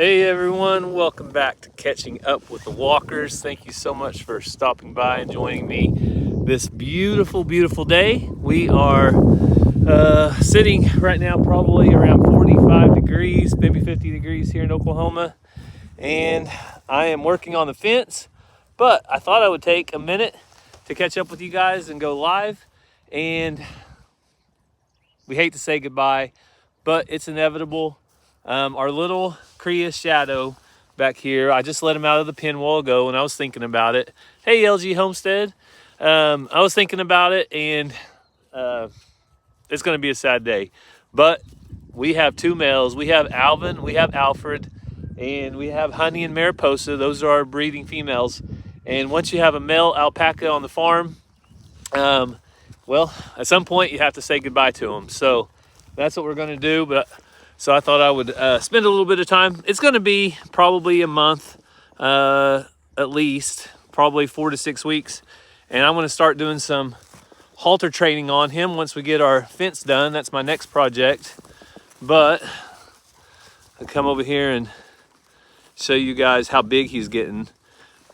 Hey everyone, welcome back to Catching Up with the Walkers. Thank you so much for stopping by and joining me this beautiful, beautiful day. We are sitting right now probably around 45 degrees, maybe 50 degrees here in Oklahoma. And I am working on the fence, but I thought I would take a minute to catch up with you guys and go live. And we hate to say goodbye, but it's inevitable. Our little cria shadow back here, I just let him out of the pen a while ago and I was thinking about it. Hey, LG Homestead. I was thinking about it and it's going to be a sad day. But we have two males. We have Alvin, we have Alfred, and we have Honey and Mariposa. Those are our breeding females. And once you have a male alpaca on the farm, well, at some point you have to say goodbye to them. So that's what we're going to do. So I thought I would spend a little bit of time. It's going to be probably a month, at least, probably 4 to 6 weeks. And I'm going to start doing some halter training on him once we get our fence done. That's my next project. But I'll come over here and show you guys how big he's getting.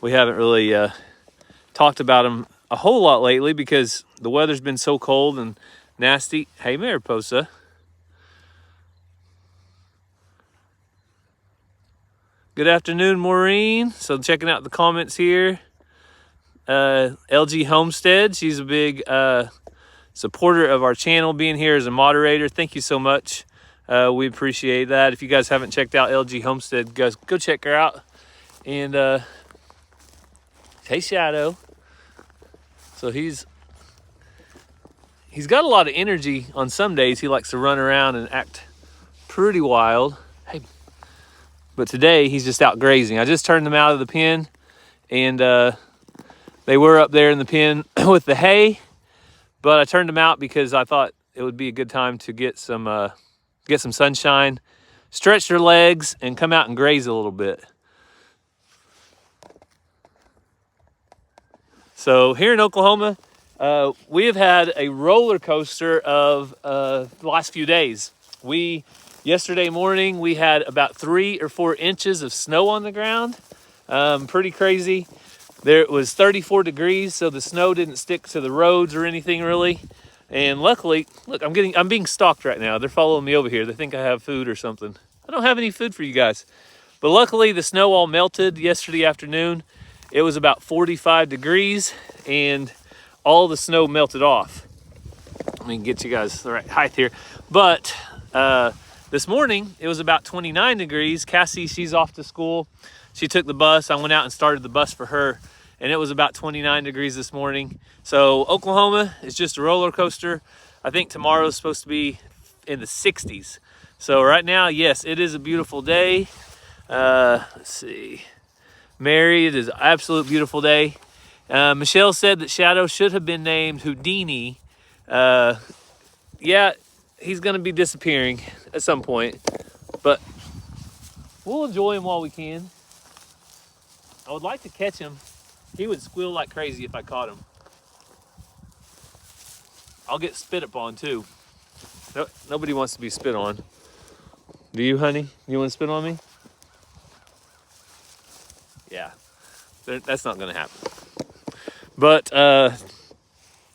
We haven't really talked about him a whole lot lately because the weather's been so cold and nasty. Hey, Mariposa. Good afternoon, Maureen. So checking out the comments here. LG Homestead, she's a big supporter of our channel, being here as a moderator. Thank you so much. We appreciate that. If you guys haven't checked out LG Homestead, guys, go check her out. And hey, Shadow. So he's got a lot of energy. On some days he likes to run around and act pretty wild. Hey. But today he's just out grazing. I just turned them out of the pen, and they were up there in the pen with the hay, but I turned them out because I thought it would be a good time to get some sunshine, stretch their legs, and come out and graze a little bit. So here in Oklahoma, we have had a roller coaster of the last few days. Yesterday morning, we had about 3 or 4 inches of snow on the ground. Pretty crazy. It was 34 degrees, so the snow didn't stick to the roads or anything really. And luckily, look, I'm being stalked right now. They're following me over here. They think I have food or something. I don't have any food for you guys. But luckily, the snow all melted yesterday afternoon. It was about 45 degrees, and all the snow melted off. Let me get you guys the right height here. But this morning, it was about 29 degrees. Cassie, she's off to school. She took the bus. I went out and started the bus for her, and it was about 29 degrees this morning. So Oklahoma is just a roller coaster. I think tomorrow is supposed to be in the 60s. So right now, yes, it is a beautiful day. Let's see. Mary, it is an absolute beautiful day. Michelle said that Shadow should have been named Houdini. Yeah, he's going to be disappearing at some point, but we'll enjoy him while we can. I would like to catch him. He would squeal like crazy if I caught him. I'll get spit upon too. Nobody wants to be spit on. Do you, honey? You want to spit on me? Yeah, that's not going to happen. But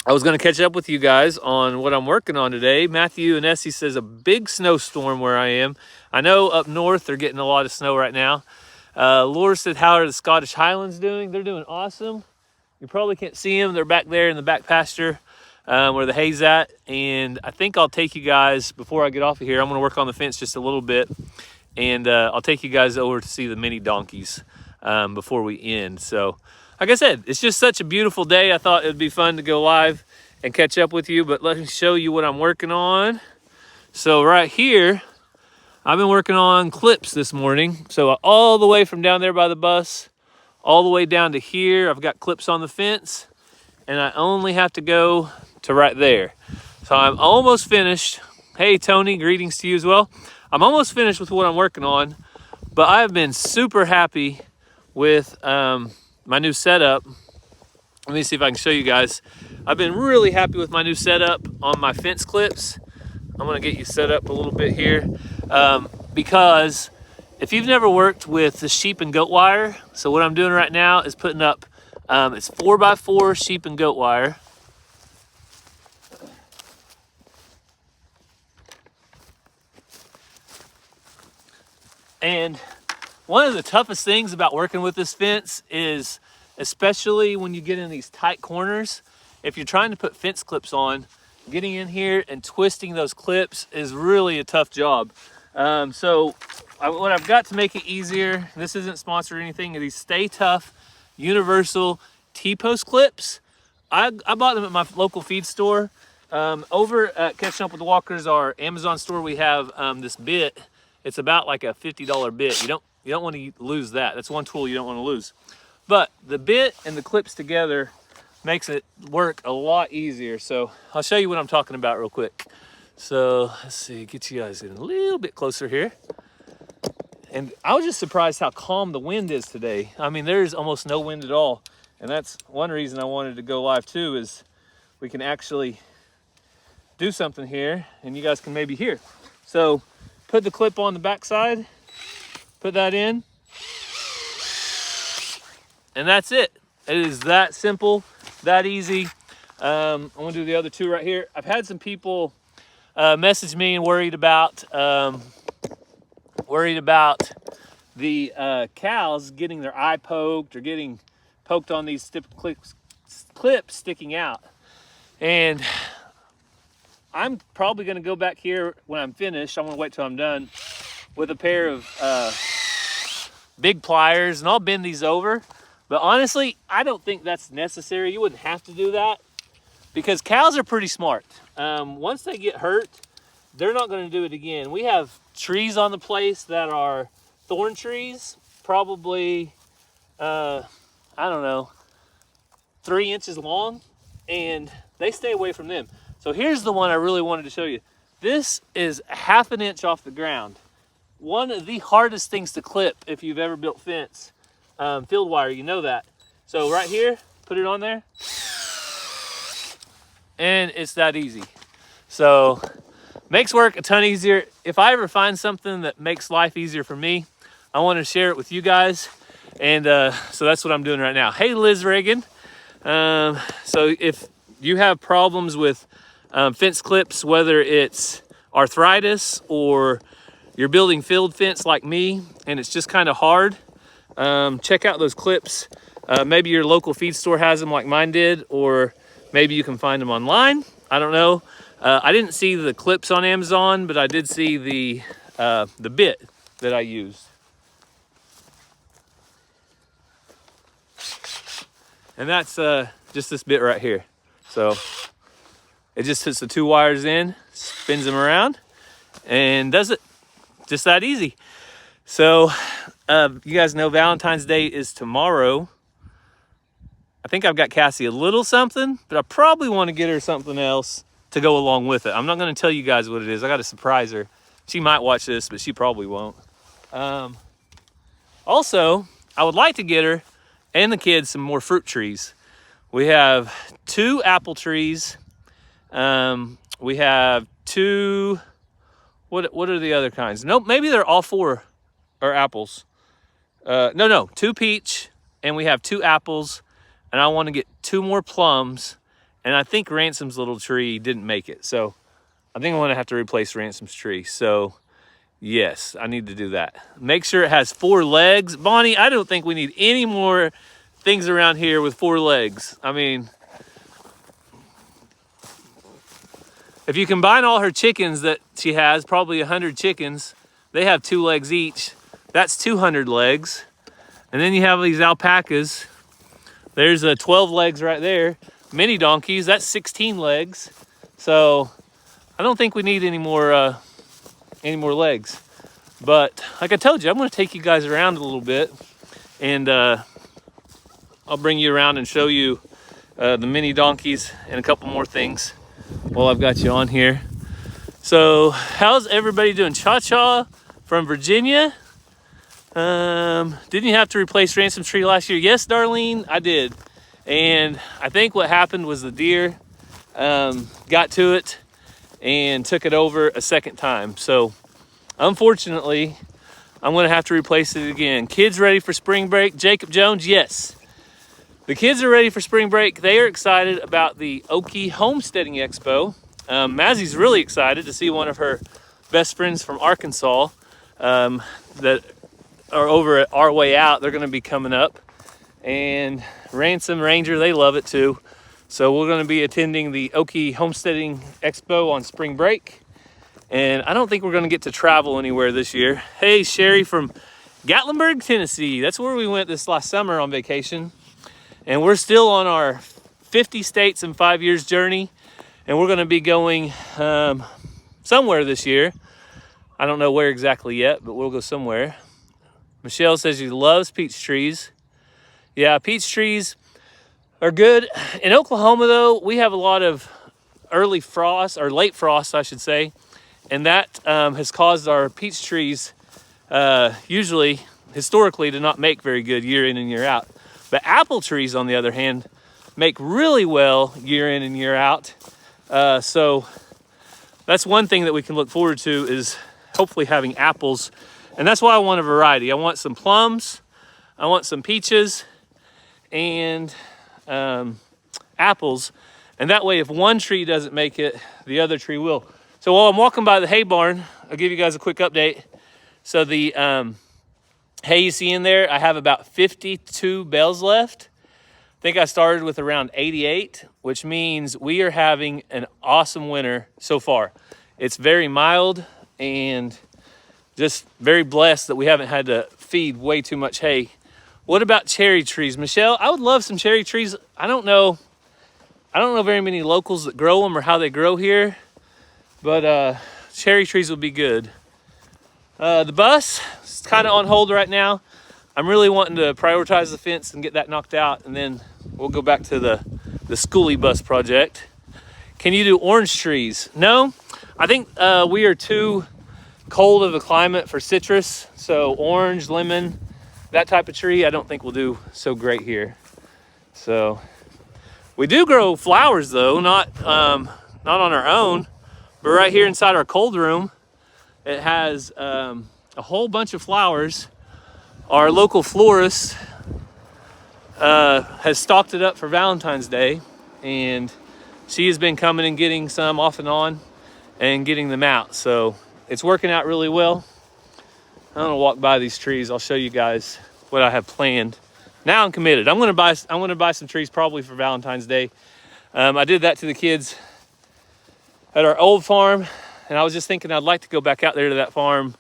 I was going to catch up with you guys on what I'm working on today. Matthew and Essie says a big snowstorm where I am. I know up north they're getting a lot of snow right now. Laura said, how are the Scottish Highlands doing? They're doing awesome. You probably can't see them. They're back there in the back pasture where the hay's at. And I think I'll take you guys, before I get off of here, I'm going to work on the fence just a little bit. And I'll take you guys over to see the mini donkeys before we end. So like I said, it's just such a beautiful day. I thought it would be fun to go live and catch up with you, but let me show you what I'm working on. So right here, I've been working on clips this morning. So all the way from down there by the bus, all the way down to here, I've got clips on the fence, and I only have to go to right there. So I'm almost finished. Hey, Tony, greetings to you as well. I'm almost finished with what I'm working on, but I've been super happy with my new setup. Let me see if I can show you guys. I've been really happy with my new setup on my fence clips. I'm gonna get you set up a little bit here because if you've never worked with the sheep and goat wire, so what I'm doing right now is putting up, it's 4x4 sheep and goat wire. And one of the toughest things about working with this fence is, especially when you get in these tight corners, if you're trying to put fence clips on, getting in here and twisting those clips is really a tough job. What I've got to make it easier, this isn't sponsored or anything, are these Stay Tough universal T-post clips. I bought them at my local feed store. Over at Catching Up with the Walkers, our Amazon store, we have this bit. It's about like a $50 bit. You don't want to lose that. That's one tool you don't want to lose. But the bit and the clips together makes it work a lot easier. So I'll show you what I'm talking about real quick. So let's see, get you guys in a little bit closer here. And I was just surprised how calm the wind is today. I mean, there's almost no wind at all. And that's one reason I wanted to go live too, is we can actually do something here and you guys can maybe hear. So put the clip on the back side, put that in, and that's it. It is that simple, that easy. I'm gonna do the other two right here. I've had some people message me and worried about the cows getting their eye poked or getting poked on these clips sticking out. And I'm probably gonna go back here when I'm finished. I'm gonna wait till I'm done with a pair of big pliers, and I'll bend these over. But honestly, I don't think that's necessary. You wouldn't have to do that because cows are pretty smart. Once they get hurt, they're not gonna do it again. We have trees on the place that are thorn trees, probably, I don't know, 3 inches long, and they stay away from them. So here's the one I really wanted to show you. This is 1/2 inch off the ground. One of the hardest things to clip if you've ever built fence, field wire, you know that. So right here, put it on there, and it's that easy. So makes work a ton easier. If I ever find something that makes life easier for me, I want to share it with you guys. And so that's what I'm doing right now. Hey, Liz Reagan. So if you have problems with fence clips, whether it's arthritis or you're building field fence like me and it's just kind of hard, check out those clips. Maybe your local feed store has them like mine did, or maybe you can find them online. I don't know. I didn't see the clips on Amazon, but I did see the bit that I used. And that's just this bit right here. So it just puts the 2 wires in, spins them around, and does it. Just that easy. So you guys know Valentine's Day is tomorrow. I think I've got Cassie a little something, but I probably want to get her something else to go along with it. I'm not going to tell you guys what it is. I got to surprise her. She might watch this, but she probably won't. Also, I would like to get her and the kids some more fruit trees. We have 2 apple trees. We have 2, what are the other kinds? Nope, maybe they're all 4 are apples. No, 2 peach, and we have 2 apples, and I want to get 2 more plums, and I think Ransom's little tree didn't make it, so I think I'm going to have to replace Ransom's tree. So yes, I need to do that. Make sure it has 4 legs. Bonnie, I don't think we need any more things around here with 4 legs. I mean, if you combine all her chickens that she has, probably 100 chickens, they have 2 legs each. That's 200 legs. And then you have these alpacas. There's 12 legs right there. Mini donkeys, that's 16 legs. So I don't think we need any more legs. But like I told you, I'm gonna take you guys around a little bit, and I'll bring you around and show you the mini donkeys and a couple more things while I've got you on here. So how's everybody doing? Cha-Cha from Virginia. Didn't you have to replace Ransom's tree last year? Yes, Darlene, I did. And I think what happened was the deer got to it and took it over a second time. So unfortunately, I'm gonna have to replace it again. Kids ready for spring break? Jacob Jones, yes. The kids are ready for spring break. They are excited about the Okie Homesteading Expo. Mazzie's really excited to see one of her best friends from Arkansas that are over at Our Way Out. They're gonna be coming up. And Ransom, Ranger, they love it too. So we're gonna be attending the Okie Homesteading Expo on spring break. And I don't think we're gonna get to travel anywhere this year. Hey, Sherry from Gatlinburg, Tennessee. That's where we went this last summer on vacation. And we're still on our 50 states in 5 years journey. And we're gonna be going somewhere this year. I don't know where exactly yet, but we'll go somewhere. Michelle says she loves peach trees. Yeah, peach trees are good. In Oklahoma though, we have a lot of early frost, or late frost, I should say. And that has caused our peach trees, usually, historically, to not make very good year in and year out. But apple trees, on the other hand, make really well year in and year out. So that's one thing that we can look forward to, is hopefully having apples. And that's why I want a variety. I want some plums, I want some peaches, and apples. And that way, if one tree doesn't make it, the other tree will. So while I'm walking by the hay barn, I'll give you guys a quick update. So the hay you see in there, I have about 52 bales left. I think I started with around 88, which means we are having an awesome winter so far. It's very mild and just very blessed that we haven't had to feed way too much hay. What about cherry trees? Michelle, I would love some cherry trees. I don't know very many locals that grow them or how they grow here. But cherry trees will be good. The bus is kind of on hold right now. I'm really wanting to prioritize the fence and get that knocked out, and then we'll go back to the schoolie bus project. Can you do orange trees? No, I think we are too cold of a climate for citrus. So orange, lemon, that type of tree, I don't think will do so great here. So we do grow flowers though, not on our own. But right here inside our cold room, it has a whole bunch of flowers. Our local florist has stocked it up for Valentine's Day, and she has been coming and getting some off and on and getting them out. So it's working out really well. I'm gonna walk by these trees. I'll show you guys what I have planned. Now I'm committed. I'm gonna buy some trees probably for Valentine's Day. I did that to the kids at our old farm, and I was just thinking I'd like to go back out there to that farm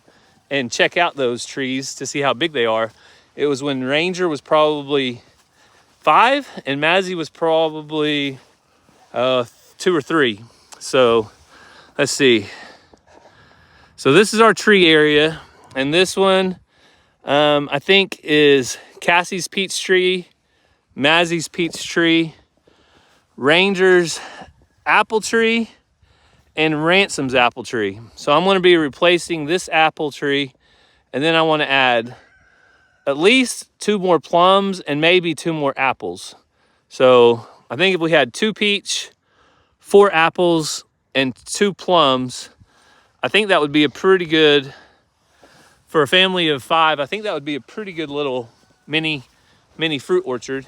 and check out those trees to see how big they are. It was when Ranger was probably 5 and Mazzie was probably 2 or 3. So let's see. So this is our tree area, and this one I think is Cassie's peach tree, Mazzie's peach tree, Ranger's apple tree, and Ransom's apple tree. So I'm going to be replacing this apple tree, and then I want to add at least 2 more plums and maybe 2 more apples. So I think if we had 2 peach, 4 apples, and 2 plums, I think that would be a pretty good, for a family of 5, I think that would be a pretty good little mini fruit orchard.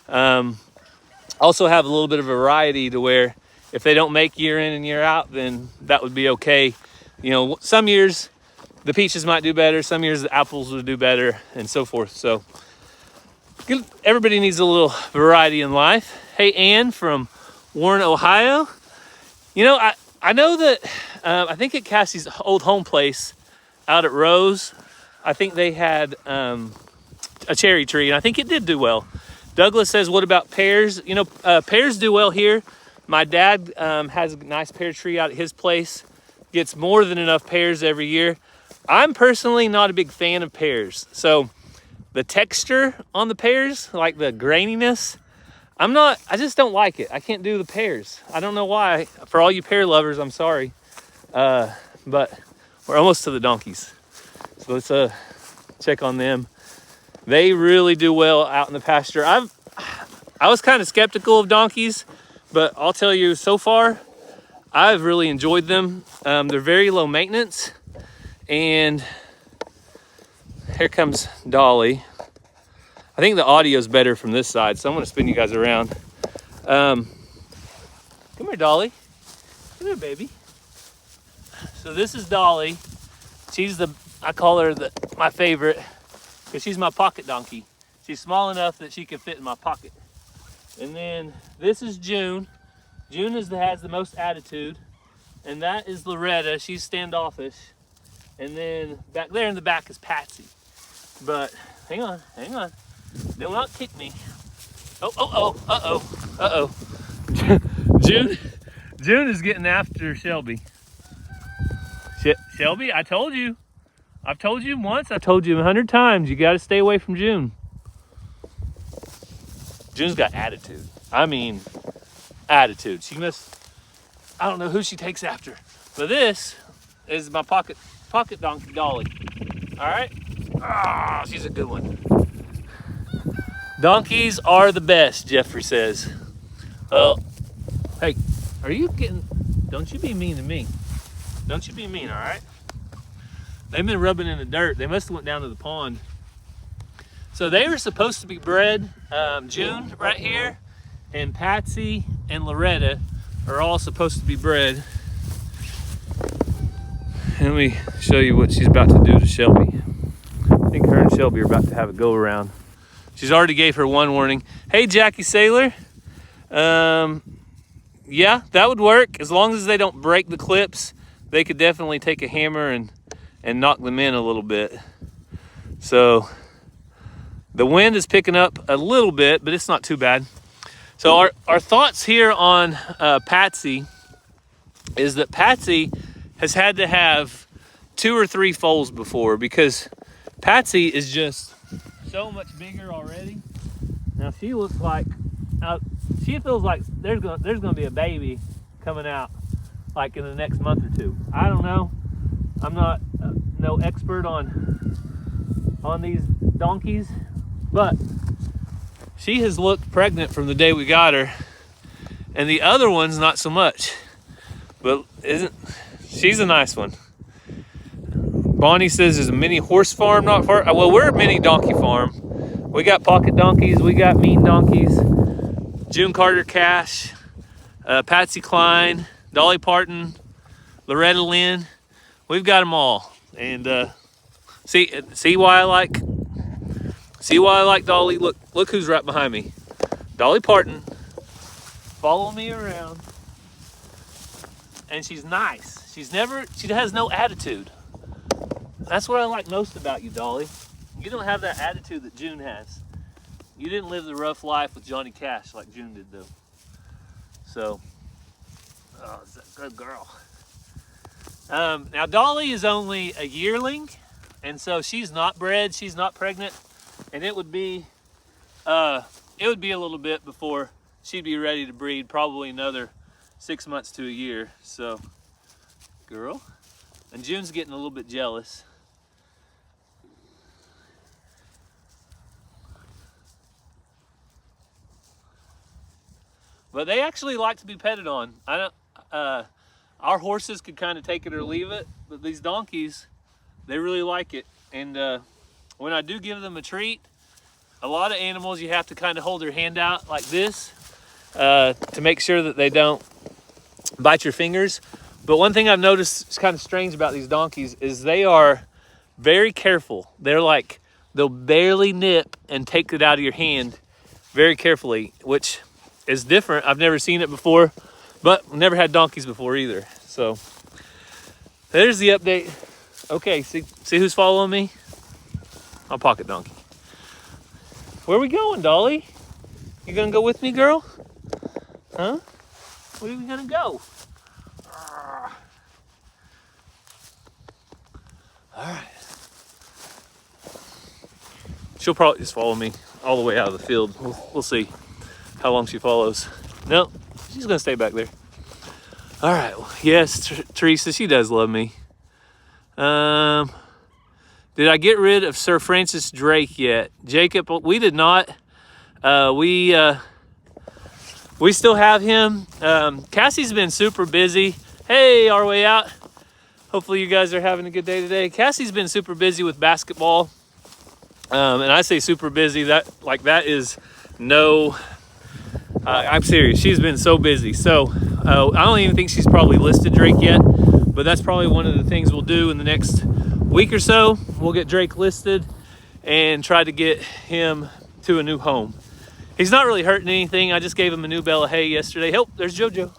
Also have a little bit of variety to where if they don't make year in and year out, then that would be okay. You know, some years the peaches might do better, some years the apples would do better, and so forth. So everybody needs a little variety in life. Hey, Ann from Warren, Ohio. You know, I know that, I think at Cassie's old home place out at Rose, I think they had a cherry tree, and I think it did do well. Douglas says, what about pears? You know, pears do well here. My dad has a nice pear tree out at his place. Gets more than enough pears every year. I'm personally not a big fan of pears. So the texture on the pears, like the graininess, I just don't like it. I can't do the pears. I don't know why. For all you pear lovers, I'm sorry. But we're almost to the donkeys. So let's check on them. They really do well out in the pasture. I was kind of skeptical of donkeys, but I'll tell you, so far, I've really enjoyed them. They're very low maintenance, and here comes Dolly. I think the audio is better from this side, so I'm gonna spin you guys around. Come here, Dolly. Come here, baby. So this is Dolly. She's I call her my favorite, because she's my pocket donkey. She's small enough that she can fit in my pocket. And then this is June. June has the most attitude. And that is Loretta. She's standoffish. And then back there in the back is Patsy. But hang on. Do not kick me. Uh-oh. June is getting after Shelby. Shelby, I told you. I've told you once, I've told you 100 times, you gotta stay away from June. June's got attitude. I mean, attitude. I don't know who she takes after. But this is my pocket donkey, Dolly. All right? Ah, she's a good one. Donkeys are the best, Jeffrey says. Hey, don't you be mean to me. Don't you be mean, all right? They've been rubbing in the dirt. They must have went down to the pond. So they were supposed to be bred. June right here, and Patsy and Loretta are all supposed to be bred. And let me show you what she's about to do to Shelby. I think her and Shelby are about to have a go around. She's already gave her one warning. Hey, Jackie Sailor. Yeah, that would work. As long as they don't break the clips, they could definitely take a hammer and knock them in a little bit. So the wind is picking up a little bit, but it's not too bad. So our thoughts here on Patsy is that Patsy has had to have 2 or 3 foals before, because Patsy is just so much bigger already. Now she looks like, she feels like there's gonna be a baby coming out like in the next month or 2. I don't know. I'm not no expert on these donkeys, but she has looked pregnant from the day we got her, and the other one's not so much. But she's a nice one. Bonnie says there's a mini horse farm not far. Well, we're a mini donkey farm. We got pocket donkeys, we got mean donkeys, June Carter Cash, Patsy Cline, Dolly Parton, Loretta Lynn. We've got them all. And see why I like Dolly. Look who's right behind me. Dolly Parton. Follow me around. And she's nice. She has no attitude. That's what I like most about you, Dolly. You don't have that attitude that June has. You didn't live the rough life with Johnny Cash like June did, though. So, it's a good girl. Now Dolly is only a yearling, and so she's not bred, she's not pregnant, and it would be a little bit before she'd be ready to breed, probably another 6 months to a year. So, girl. And June's getting a little bit jealous. But they actually like to be petted on. Our horses could kind of take it or leave it, but these donkeys, they really like it. And when I do give them a treat, a lot of animals you have to kind of hold their hand out like this to make sure that they don't bite your fingers. But one thing I've noticed is kind of strange about these donkeys is they are very careful. They'll barely nip and take it out of your hand very carefully, which is different. I've never seen it before, but never had donkeys before either. So there's the update. Okay, see who's following me? My pocket donkey. Where are we going, Dolly? You gonna go with me, girl? Huh? Where are we gonna go? All right. She'll probably just follow me all the way out of the field. We'll see how long she follows. No, she's gonna stay back there. All right. Yes, Teresa, she does love me. Did I get rid of Sir Francis Drake yet? Jacob, we did not. We still have him. Cassie's been super busy. Hey, our way out. Hopefully you guys are having a good day today. Cassie's been super busy with basketball. And I say super busy. That is no. I'm serious. She's been so busy. So I don't even think she's probably listed Drake yet. But that's probably one of the things we'll do in the next week or so. We'll get Drake listed and try to get him to a new home. He's not really hurting anything. I just gave him a new bale of hay yesterday. Help, there's JoJo.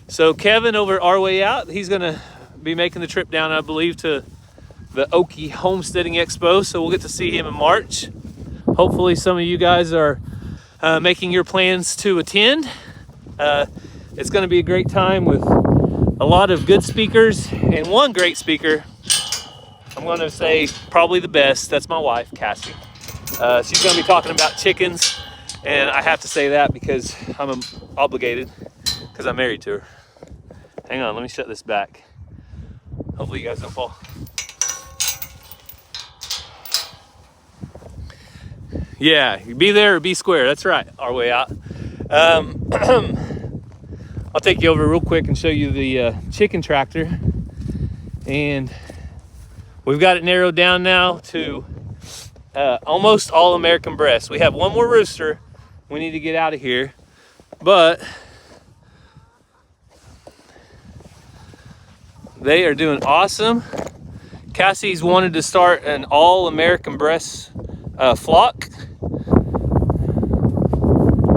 So Kevin over Our Way Out, he's gonna be making the trip down, I believe, to the Okie Homesteading Expo. So we'll get to see him in March. Hopefully some of you guys are making your plans to attend. It's gonna be a great time with a lot of good speakers and one great speaker. I'm gonna say probably the best. That's my wife, Cassie. She's gonna be talking about chickens, and I have to say that because I'm obligated because I'm married to her. Hang on, let me shut this back. Hopefully you guys don't fall. Yeah, be there or be square. That's right, Our Way Out. I'll take you over real quick and show you the chicken tractor. And we've got it narrowed down now to almost all American breasts. We have one more rooster we need to get out of here, but they are doing awesome. Cassie's wanted to start an all American breast flock.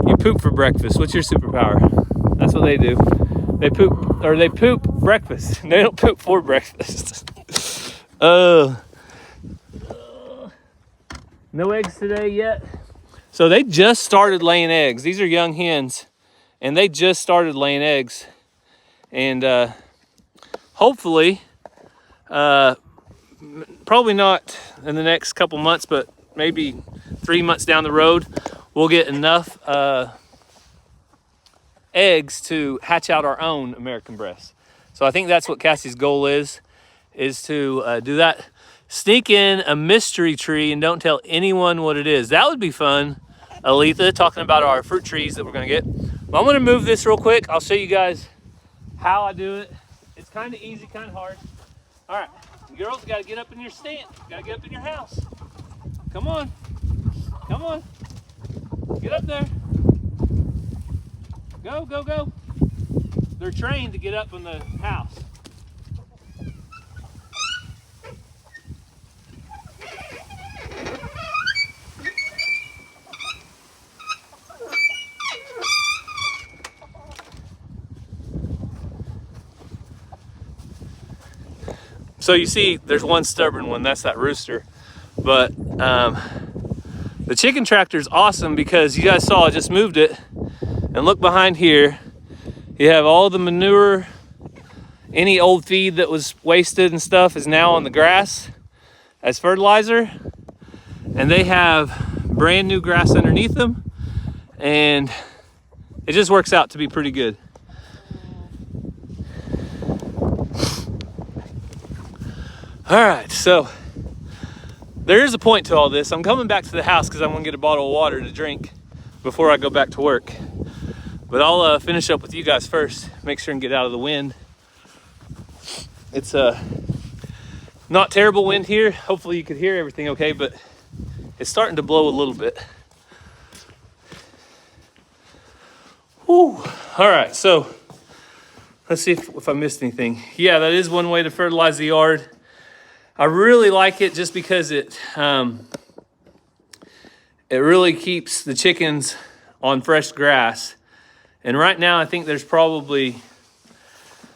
You poop for breakfast. What's your superpower? That's what they do. They poop breakfast. They don't poop for breakfast. No eggs today yet. So they just started laying eggs. These are young hens, and they just started laying eggs. And hopefully, probably not in the next couple months, but maybe 3 months down the road, we'll get enough eggs to hatch out our own American breasts. So I think that's what Cassie's goal is to do that. Sneak in a mystery tree and don't tell anyone what it is. That would be fun. Aletha talking about our fruit trees that we're gonna get. But I'm gonna move this real quick. I'll show you guys how I do it. It's kind of easy, kind of hard. All right, you girls gotta get up in your stand. Gotta get up in your house. Come on, come on. Get up there. Go, go, go. They're trained to get up in the house. So you see, there's one stubborn one. That's that rooster. But the chicken tractor is awesome because you guys saw I just moved it. And look behind here, you have all the manure, any old feed that was wasted and stuff is now on the grass as fertilizer. And they have brand new grass underneath them. And it just works out to be pretty good. All right, so there is a point to all this. I'm coming back to the house because I'm gonna get a bottle of water to drink before I go back to work. But I'll finish up with you guys first. Make sure and get out of the wind. It's not terrible wind here. Hopefully you could hear everything okay, but it's starting to blow a little bit. Whew. All right, so let's see if I missed anything. Yeah, that is one way to fertilize the yard. I really like it just because it really keeps the chickens on fresh grass. And right now, I think there's probably,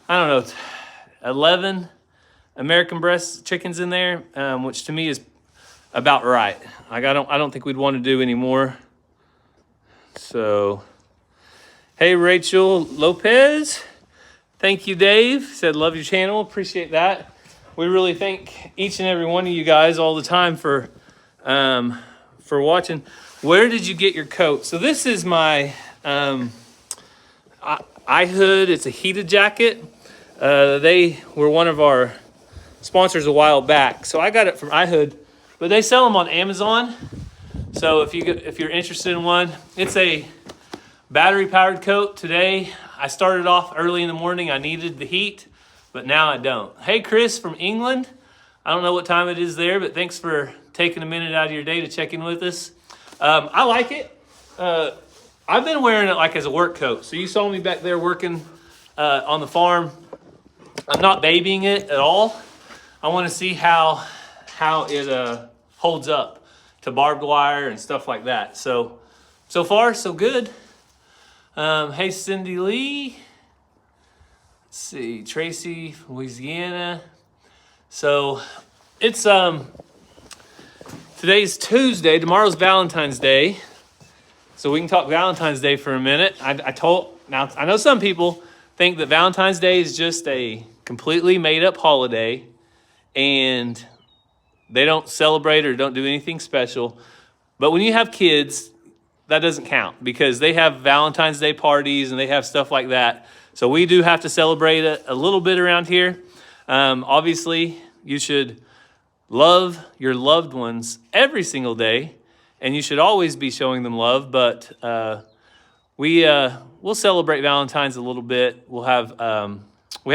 I don't know, 11 American breast chickens in there, which to me is about right. Like I don't think we'd want to do any more. So, hey Rachel Lopez, thank you Dave. Said love your channel, appreciate that. We really thank each and every one of you guys all the time for watching. Where did you get your coat? So this is my iHood. It's a heated jacket. They were one of our sponsors a while back. So I got it from iHood, but they sell them on Amazon. So if you're interested in one, it's a battery powered coat. Today I started off early in the morning. I needed the heat, but now I don't. Hey Chris from England. I don't know what time it is there, but thanks for taking a minute out of your day to check in with us. I like it. I've been wearing it like as a work coat. So you saw me back there working on the farm. I'm not babying it at all. I want to see how it holds up to barbed wire and stuff like that. So far, so good. Hey, Cindy Lee. Let's see, Tracy, Louisiana. So it's today's Tuesday. Tomorrow's Valentine's Day. So we can talk Valentine's Day for a minute. I know some people think that Valentine's Day is just a completely made up holiday and they don't celebrate or don't do anything special. But when you have kids, that doesn't count because they have Valentine's Day parties and they have stuff like that. So we do have to celebrate it a little bit around here. Obviously, you should love your loved ones every single day, and you should always be showing them love. But we'll celebrate Valentine's a little bit. We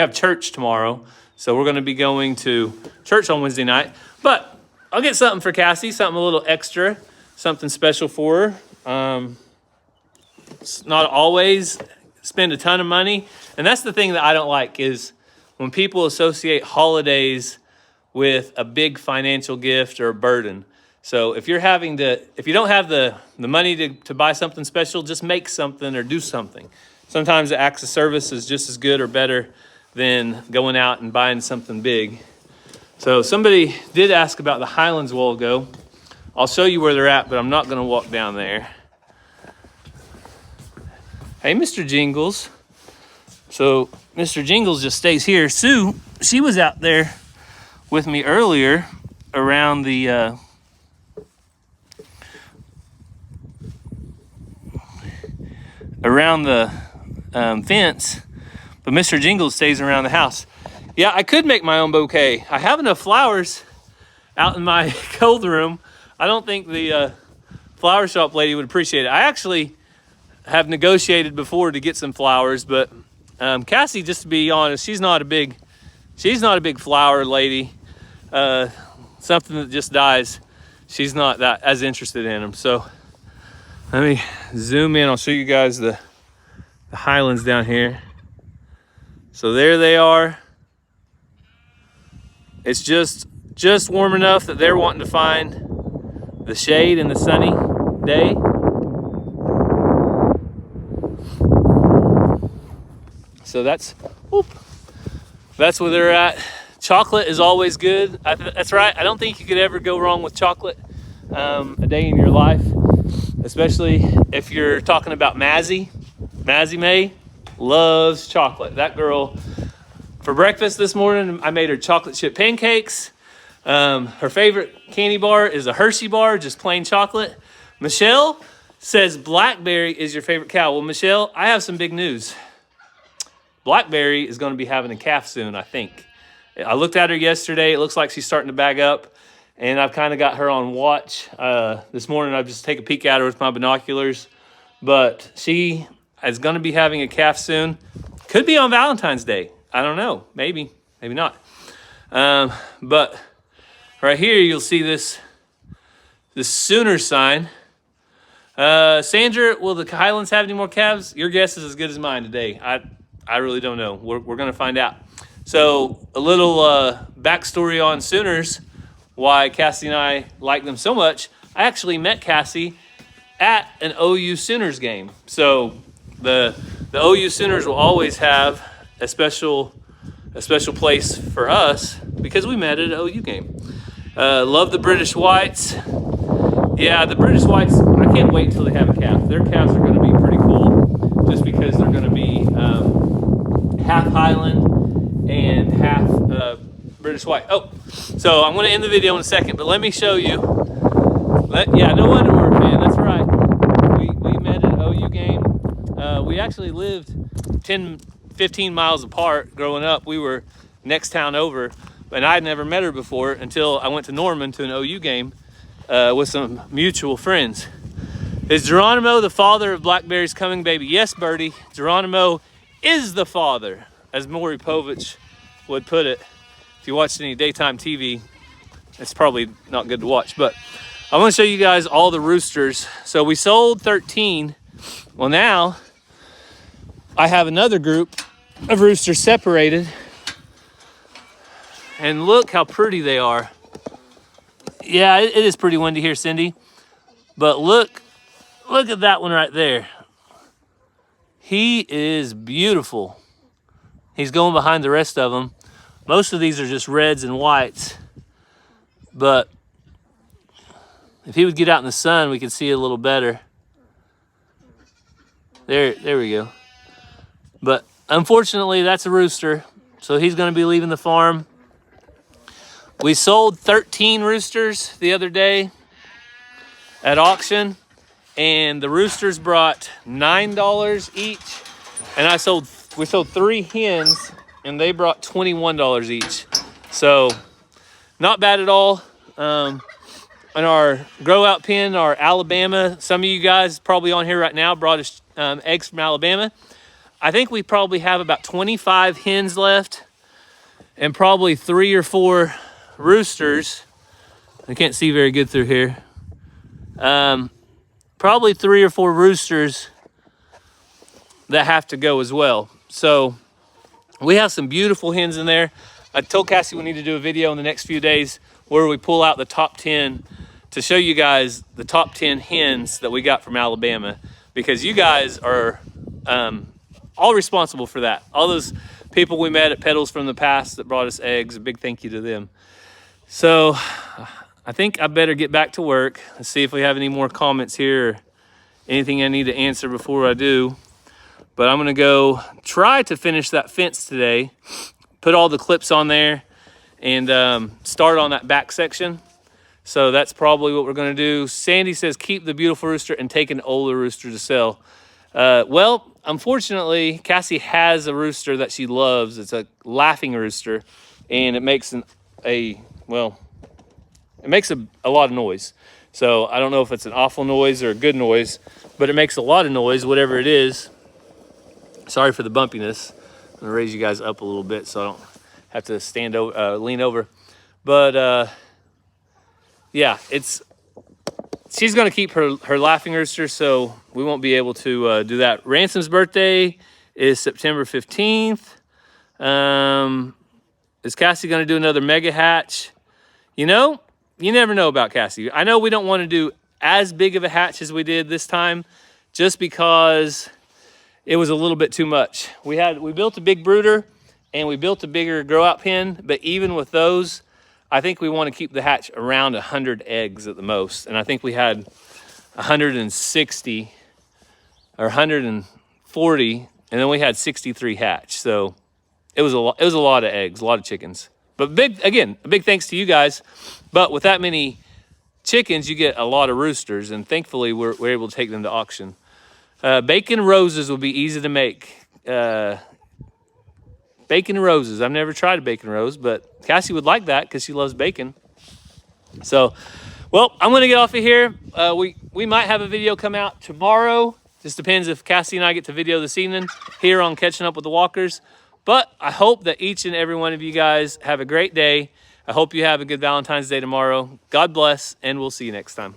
have church tomorrow, so we're going to be going to church on Wednesday night. But I'll get something for Cassie, something a little extra, something special for her. It's not always spend a ton of money. And that's the thing that I don't like is when people associate holidays with a big financial gift or a burden. So if you don't have the money to buy something special, just make something or do something. Sometimes the acts of service is just as good or better than going out and buying something big. So somebody did ask about the Highlands a while ago. I'll show you where they're at, but I'm not going to walk down there. Hey, Mr. Jingles. So Mr. Jingles just stays here. Sue, she was out there with me earlier around the fence, but Mr. Jingles stays around the house. Yeah, I could make my own bouquet. I have enough flowers out in my cold room. I don't think the flower shop lady would appreciate it. I actually have negotiated before to get some flowers, but Cassie, just to be honest, she's not a big flower lady. Something that just dies, she's not that as interested in them. So let me zoom in. I'll show you guys the Highlands down here. So there they are. It's just warm enough that they're wanting to find the shade in the sunny day. So that's where they're at. Chocolate is always good. That's right. I don't think you could ever go wrong with chocolate a day in your life, especially if you're talking about Mazzy. Mazzy May loves chocolate. That girl, for breakfast this morning, I made her chocolate chip pancakes. Her favorite candy bar is a Hershey bar, just plain chocolate. Michelle says Blackberry is your favorite cow. Well, Michelle, I have some big news. Blackberry is going to be having a calf soon, I think. I looked at her yesterday. It looks like she's starting to bag up, and I've kind of got her on watch. This morning, I just take a peek at her with my binoculars, but she is going to be having a calf soon. Could be on Valentine's Day. I don't know. Maybe not. But right here, you'll see this Sooner sign. Sandra, will the Highlands have any more calves? Your guess is as good as mine today. I really don't know. We're going to find out. So a little backstory on Sooners, why Cassie and I like them so much. I actually met Cassie at an OU Sooners game. So the OU Sooners will always have a special place for us because we met at an OU game. Love the British Whites. Yeah, the British Whites, I can't wait until they have a calf. Their calves are going to be pretty cool just because they're going to be half Highland and half British White. Oh, so I'm going to end the video in a second, but let me show you. Yeah, no wonder we're a fan. That's right. We met at an OU game. We actually lived 10, 15 miles apart growing up. We were next town over, and I'd never met her before until I went to Norman to an OU game with some mutual friends. Is Geronimo the father of Blackberry's coming baby? Yes, Birdie. Geronimo is the father, as Maury Povich would put it. If you watched any daytime TV, it's probably not good to watch. But I want to show you guys all the roosters. So we sold 13. Well, now I have another group of roosters separated. And look how pretty they are. Yeah, it is pretty windy here, Cindy. But look at that one right there. He is beautiful. He's going behind the rest of them. Most of these are just reds and whites. But if he would get out in the sun, we could see it a little better. There we go. But unfortunately, that's a rooster. So he's going to be leaving the farm. We sold 13 roosters the other day at auction. And the roosters brought $9 each. And we sold 3 hens, and they brought $21 each. So not bad at all. In our grow out pen, our Alabama, some of you guys probably on here right now brought us eggs from Alabama. I think we probably have about 25 hens left and probably 3 or 4 roosters. I can't see very good through here. Probably 3 or 4 roosters that have to go as well. So we have some beautiful hens in there. I told Cassie we need to do a video in the next few days where we pull out the top 10 to show you guys the top 10 hens that we got from Alabama, because you guys are all responsible for that. All those people we met at Pedals from the past that brought us eggs, a big thank you to them. So I think I better get back to work. Let's see if we have any more comments here or anything I need to answer before I do. But I'm gonna go try to finish that fence today, put all the clips on there, and start on that back section. So that's probably what we're gonna do. Sandy says, keep the beautiful rooster and take an older rooster to sell. Well, unfortunately, Cassie has a rooster that she loves. It's a laughing rooster, and it makes a lot of noise. So I don't know if it's an awful noise or a good noise, but it makes a lot of noise, whatever it is. Sorry for the bumpiness. I'm gonna raise you guys up a little bit so I don't have to lean over. But yeah, she's gonna keep her laughing rooster, so we won't be able to do that. Ransom's birthday is September 15th. Is Cassie gonna do another mega hatch? You know, you never know about Cassie. I know we don't want to do as big of a hatch as we did this time, just because it was a little bit too much. We built a big brooder and we built a bigger grow out pen, but even with those, I think we want to keep the hatch around 100 eggs at the most. And I think we had 160 or 140, and then we had 63 hatch. So it was a lot of eggs, a lot of chickens. But again, a big thanks to you guys. But with that many chickens, you get a lot of roosters, and thankfully we're able to take them to auction. Bacon roses will be easy to make. Bacon roses. I've never tried a bacon rose, but Cassie would like that because she loves bacon. So, well, I'm going to get off of here. We might have a video come out tomorrow. Just depends if Cassie and I get to video this evening here on Catching Up with the Walkers. But I hope that each and every one of you guys have a great day. I hope you have a good Valentine's Day tomorrow. God bless, and we'll see you next time.